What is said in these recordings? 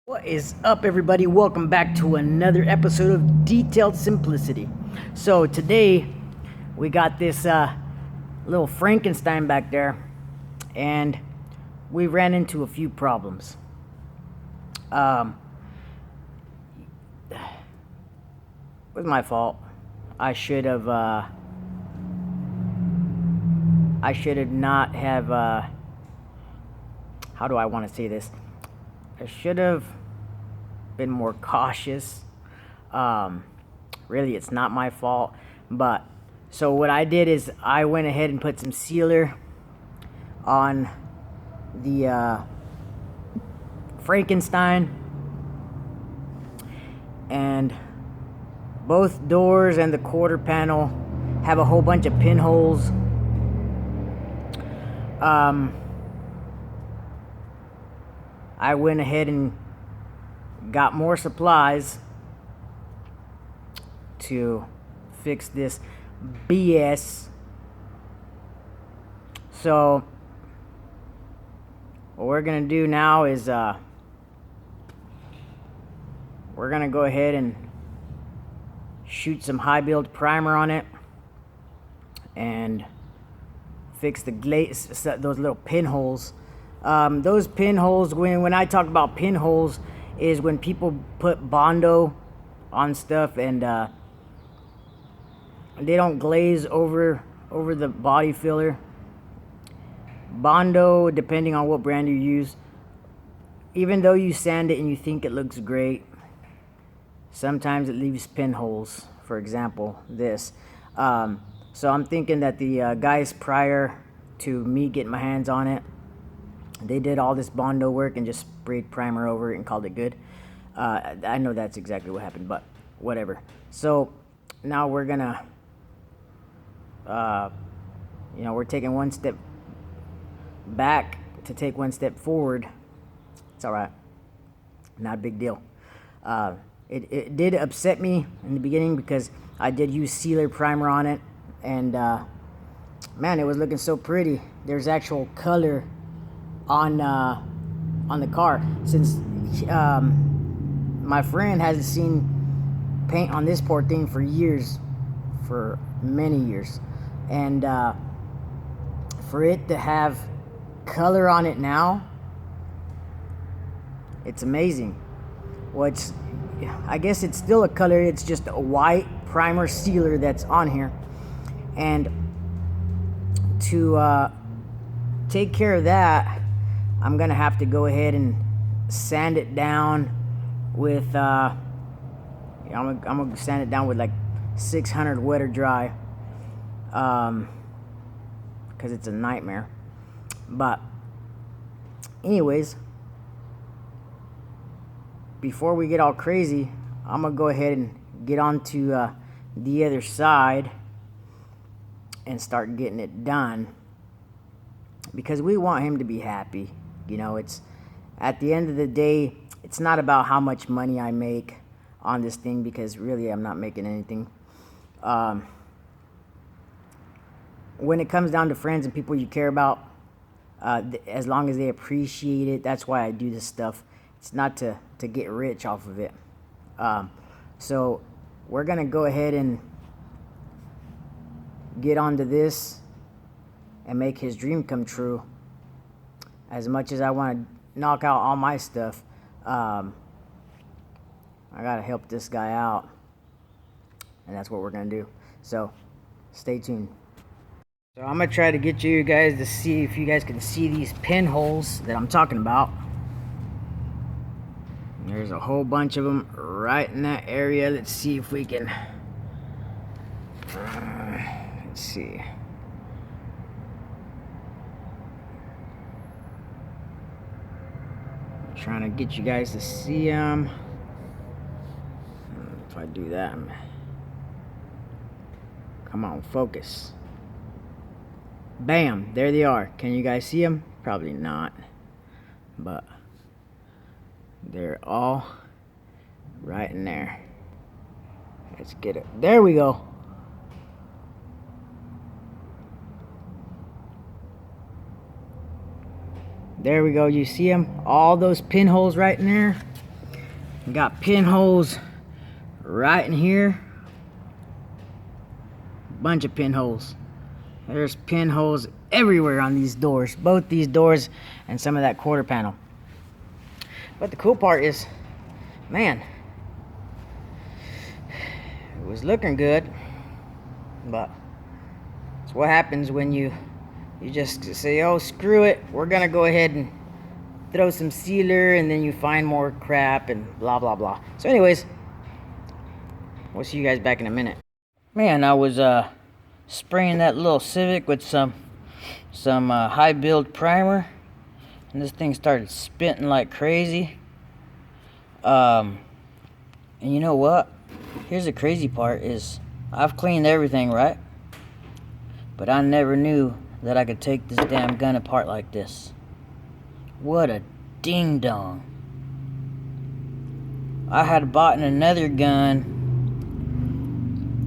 What is up, everybody? Welcome back to another episode of Detailed Simplicity. So today we got this little Frankenstein back there, and we ran into a few problems. It was my fault. I should have not have how do I want to say this? I should have been more cautious. Really, it's not my fault. But so what I did is I went ahead and put some sealer on the Frankenstein, and both doors and the quarter panel have a whole bunch of pinholes. I went ahead and got more supplies to fix this BS. So what we're gonna do now is we're gonna go ahead and shoot some high build primer on it and fix the glaze, those little pinholes. Those pinholes, when I talk about pinholes, is when people put Bondo on stuff and they don't glaze over the body filler. Bondo, depending on what brand you use, even though you sand it and you think it looks great, sometimes it leaves pinholes. For example, this. So I'm thinking that the guys prior to me getting my hands on it, they did all this Bondo work and just sprayed primer over it and called it good. I know that's exactly what happened, but whatever. So now we're gonna, we're taking one step back to take one step forward. It's all right. Not a big deal. It did upset me in the beginning because I did use sealer primer on it, and man, it was looking so pretty. There's actual color on the car, since my friend hasn't seen paint on this poor thing for years, for many years, and for it to have color on it now, it's amazing. I guess it's still a color, it's just a white primer sealer that's on here, and to take care of that, I'm gonna have to go ahead and sand it down with I'm gonna sand it down with like 600 wet or dry, because it's a nightmare. But anyways, before we get all crazy, I'm gonna go ahead and get onto the other side and start getting it done, because we want him to be happy. It's at the end of the day, it's not about how much money I make on this thing, because really I'm not making anything. When it comes down to friends and people you care about, as long as they appreciate it, that's why I do this stuff. It's not to get rich off of it. So we're gonna go ahead and get onto this and make his dream come true. As much as I want to knock out all my stuff, I gotta help this guy out, and that's what we're gonna do. So stay tuned. So I'm gonna try to get you guys to see if you guys can see these pinholes that I'm talking about. There's a whole bunch of them right in that area. Let's see if we can let's see. Trying to get you guys to see them. If I do that, come on, focus. Bam, there they are. Can you guys see them? Probably not, but they're all right in there. Let's get it. There we go. There we go. You see them? All those pinholes right in there. Got pinholes right in here. Bunch of pinholes. There's pinholes everywhere on these doors, both these doors and some of that quarter panel. But the cool part is, man, it was looking good, but it's what happens when you just say, oh, screw it, we're gonna go ahead and throw some sealer, and then you find more crap and blah blah blah. So anyways, we'll see you guys back in a minute. Man, I was spraying that little Civic with some high build primer, and this thing started spitting like crazy. And you know what? Here's the crazy part is I've cleaned everything, right? But I never knew that I could take this damn gun apart like this. What a ding dong. I had bought another gun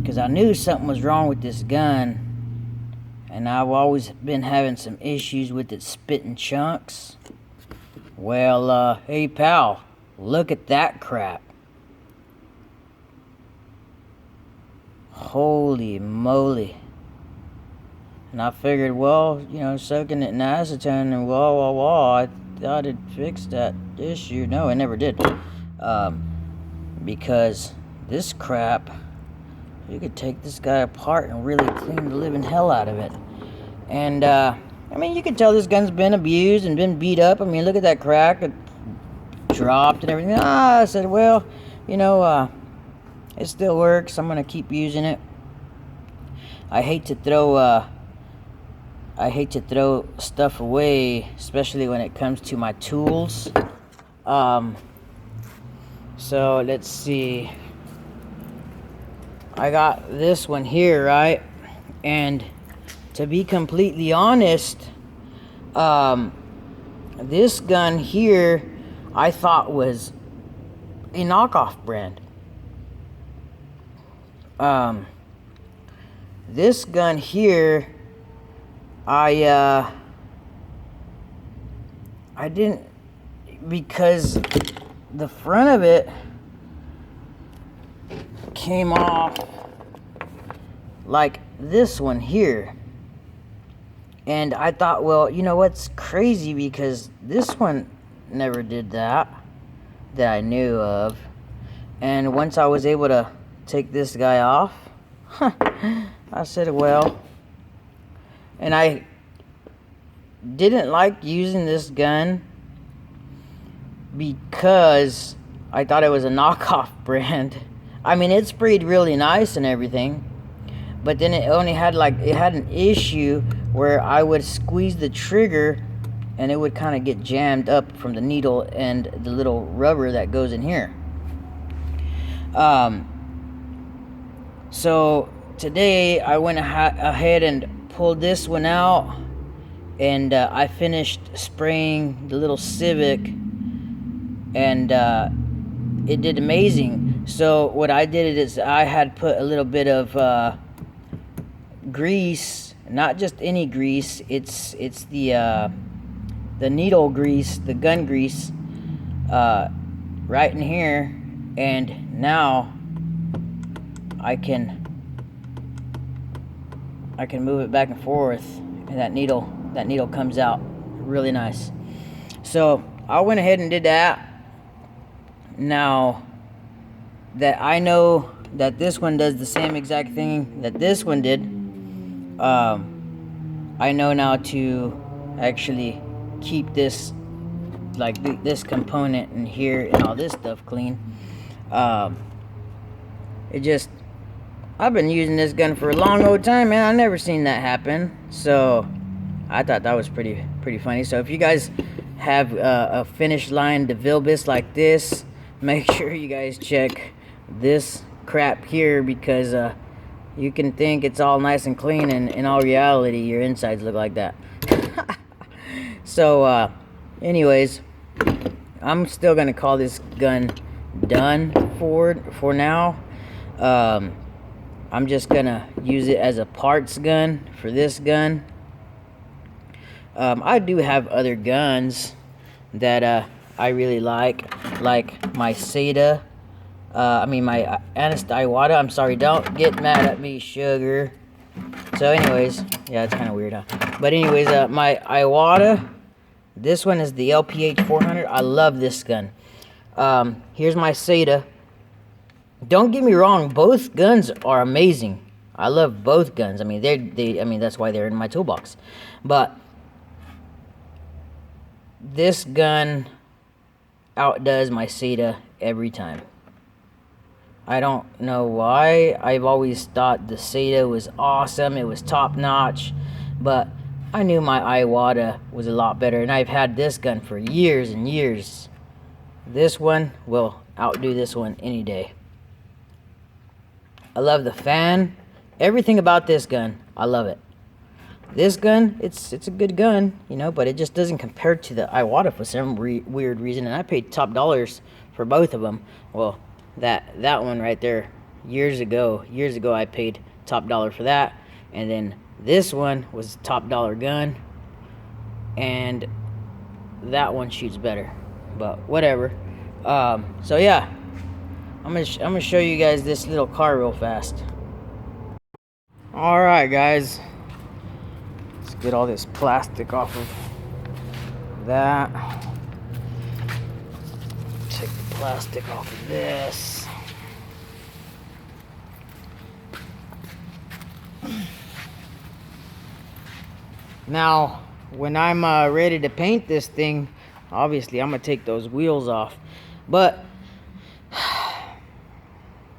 because I knew something was wrong with this gun, and I've always been having some issues with it spitting chunks. Well, hey pal, look at that crap. Holy moly. And I figured, well, you know, soaking it in acetone and I thought it fixed that issue. No, it never did. Because this crap, you could take this guy apart and really clean the living hell out of it. And, I mean, you can tell this gun's been abused and been beat up. I mean, look at that crack. It dropped and everything. I said, well, you know, it still works. I'm going to keep using it. I hate to throw stuff away, especially when it comes to my tools. So let's see. I got this one here, right? And to be completely honest, this gun here I thought was a knockoff brand. This gun here, I didn't, because the front of it came off like this one here. And I thought, well, you know what's crazy, because this one never did that I knew of. And once I was able to take this guy off, I said, well, and I didn't like using this gun because I thought it was a knockoff brand. I mean, it sprayed really nice and everything, but then it only had it had an issue where I would squeeze the trigger and it would kind of get jammed up from the needle and the little rubber that goes in here. So today I went ahead and pulled this one out, and I finished spraying the little Civic, and it did amazing. So what I did is I had put a little bit of grease, not just any grease, it's the needle grease, the gun grease, right in here, and now I can move it back and forth, and that needle comes out really nice. So I went ahead and did that. Now that I know that this one does the same exact thing that this one did, I know now to actually keep this, like this component in here and all this stuff clean. I've been using this gun for a long old time, man. I never seen that happen, so I thought that was pretty funny. So if you guys have a finish line DeVille bits like this, make sure you guys check this crap here, because you can think it's all nice and clean, and in all reality your insides look like that. So anyways, I'm still gonna call this gun done for now. I'm just gonna use it as a parts gun for this gun. I do have other guns that I really like my Seda. My Anist Iwata. I'm sorry, don't get mad at me, sugar. So anyways, yeah, it's kind of weird, huh? But anyways, my Iwata, this one is the LPH 400. I love this gun. Here's my Seda. Don't get me wrong, both guns are amazing. I love both guns. I mean, that's why they're in my toolbox. But this gun outdoes my Seda every time. I don't know why. I've always thought the Seda was awesome. It was top notch, but I knew my Iwata was a lot better, and I've had this gun for years and years. This one will outdo this one any day. I love the fan. Everything about this gun, I love it. This gun, it's a good gun, you know, but it just doesn't compare to the Iwata for some weird reason, and I paid top dollars for both of them. Well, that one right there, years ago I paid top dollar for that, and then this one was a top dollar gun, and that one shoots better, but whatever. So yeah, I'm gonna show you guys this little car real fast. All right, guys, let's get all this plastic off of that. Take the plastic off of this. Now, when I'm ready to paint this thing, obviously I'm gonna take those wheels off. But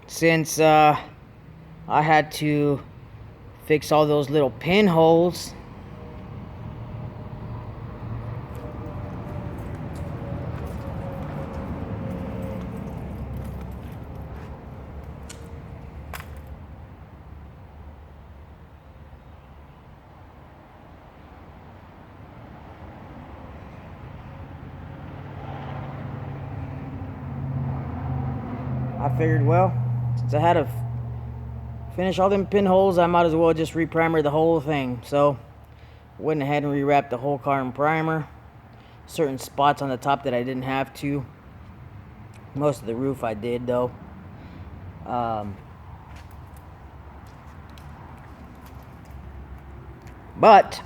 since I had to fix all those little pinholes, I figured, well, since I had to finish all them pinholes, I might as well just reprimer the whole thing. So went ahead and rewrapped the whole car in primer. Certain spots on the top that I didn't have to. Most of the roof I did, though. But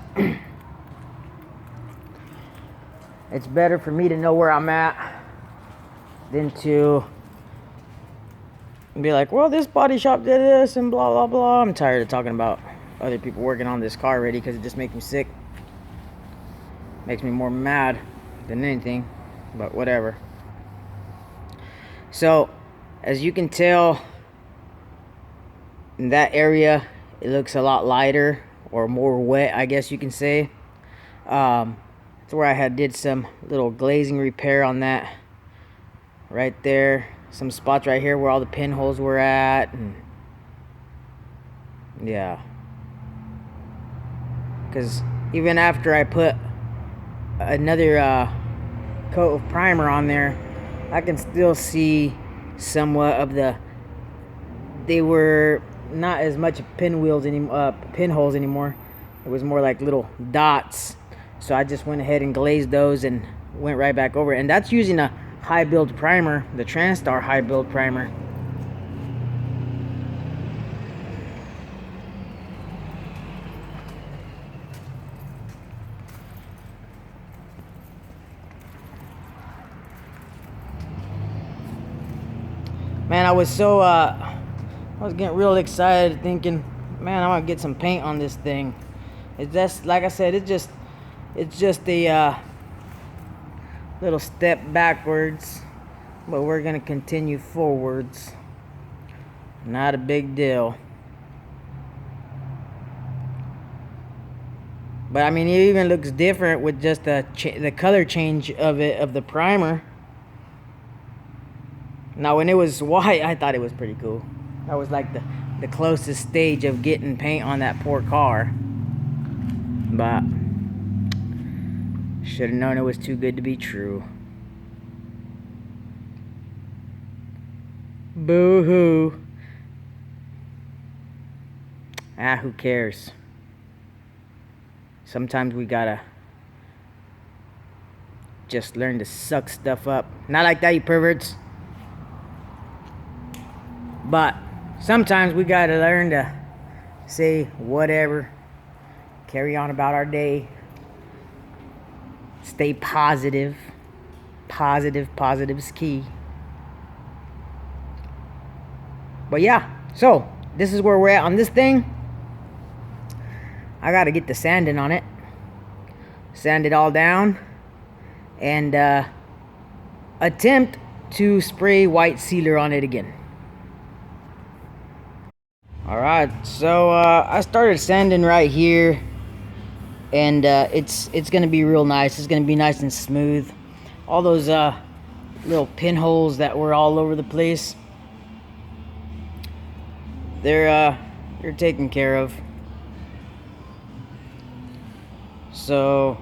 it's better for me to know where I'm at than to be like, well, this body shop did this and blah blah blah. I'm tired of talking about other people working on this car already, because it just makes me sick. Makes me more mad than anything, but whatever. So as you can tell, in that area it looks a lot lighter, or more wet, I guess you can say. It's where I did some little glazing repair on that right there. Some spots right here where all the pinholes were at, and yeah, because even after I put another coat of primer on there, I can still see somewhat of they were not as much pinholes anymore. It was more like little dots. So I just went ahead and glazed those and went right back over it. And that's using a high build primer, the TranStar high build primer. Man, I was getting real excited, thinking, man, I'm gonna get some paint on this thing. It's just, like I said, it's just a little step backwards, but we're gonna continue forwards. Not a big deal. But I mean, it even looks different with just the color change of the primer. Now, when it was white, I thought it was pretty cool. That was like the closest stage of getting paint on that poor car. But should have known it was too good to be true. Boo-hoo. Who cares? Sometimes we gotta just learn to suck stuff up. Not like that, you perverts. But sometimes we gotta learn to say whatever, carry on about our day, stay positive. Positive is key. But yeah, so this is where we're at on this thing. I gotta get the sanding on it, sand it all down, and attempt to spray white sealer on it again. Alright, so I started sanding right here, and it's gonna be real nice. It's gonna be nice and smooth. All those little pinholes that were all over the place, they're taken care of. So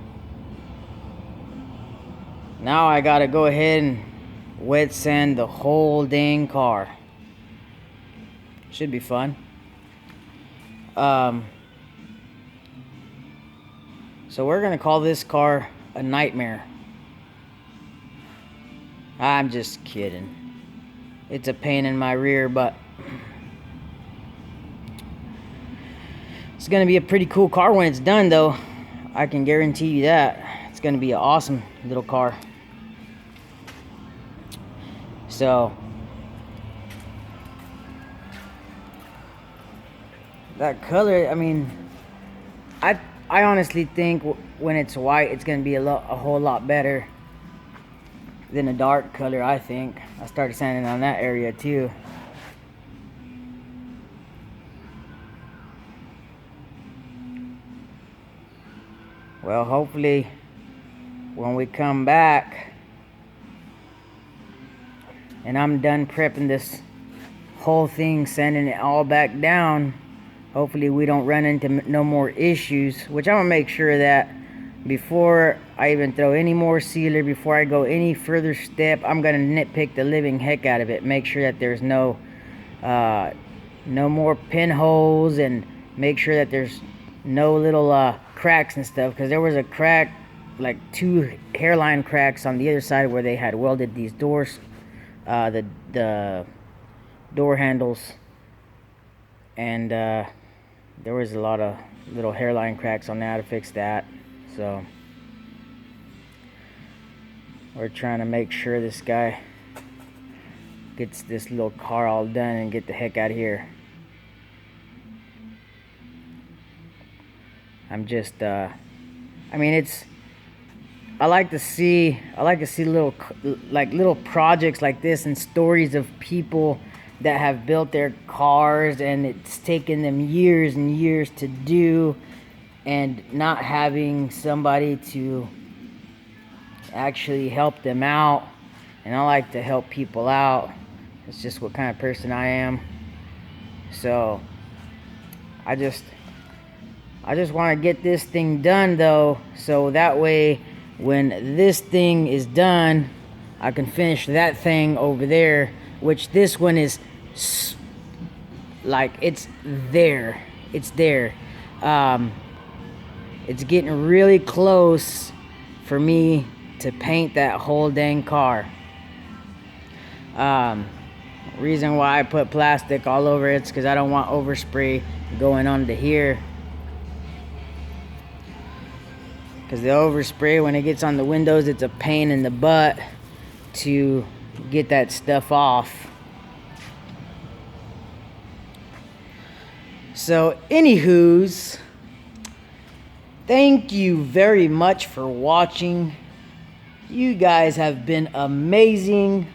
now I gotta go ahead and wet sand the whole dang car. Should be fun. So we're gonna call this car a nightmare. I'm just kidding. It's a pain in my rear, but it's gonna be a pretty cool car when it's done, though. I can guarantee you that. It's gonna be an awesome little car. So that color, I mean, I honestly think when it's white, it's gonna be a whole lot better than a dark color. I think I started sanding on that area too. Well, hopefully when we come back and I'm done prepping this whole thing, sanding it all back down, hopefully we don't run into no more issues, which I'm gonna make sure that before I even throw any more sealer, before I go any further step, I'm gonna nitpick the living heck out of it. Make sure that there's no more pinholes, and make sure that there's no little cracks and stuff, because there was a crack, like 2 hairline cracks on the other side where they had welded these doors, the door handles, and there was a lot of little hairline cracks on that. To fix that. So we're trying to make sure this guy gets this little car all done and get the heck out of here. I'm just I mean, I like to see little projects like this and stories of people that have built their cars, and it's taken them years and years to do, and not having somebody to actually help them out. And I like to help people out. It's just what kind of person I am. So I just want to get this thing done, though, so that way when this thing is done, I can finish that thing over there, which this one is like, it's there. It's getting really close for me to paint that whole dang car. Reason why I put plastic all over it's because I don't want overspray going onto here, because the overspray, when it gets on the windows, it's a pain in the butt to get that stuff off. So anywho's, thank you very much for watching. You guys have been amazing.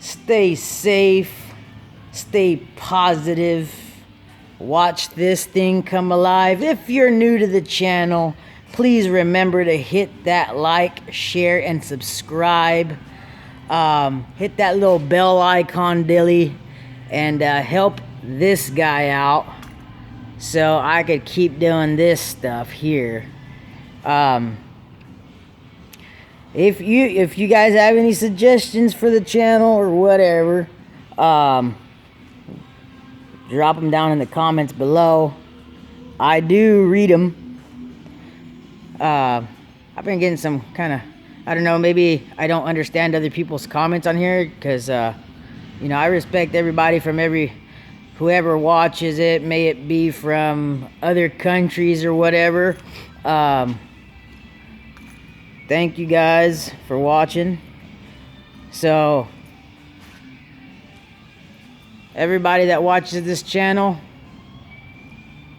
Stay safe, stay positive, watch this thing come alive. If you're new to the channel, please remember to hit that like, share, and subscribe. Hit that little bell icon, dilly, and help this guy out so I could keep doing this stuff here. If you guys have any suggestions for the channel or whatever, drop them down in the comments below. I do read them. I've been getting some kind of, I don't know, maybe I don't understand other people's comments on here, because you know, I respect everybody from whoever watches it, may it be from other countries or whatever. Thank you guys for watching. So everybody that watches this channel,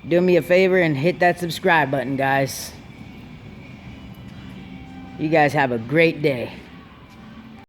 do me a favor and hit that subscribe button, guys. You guys have a great day.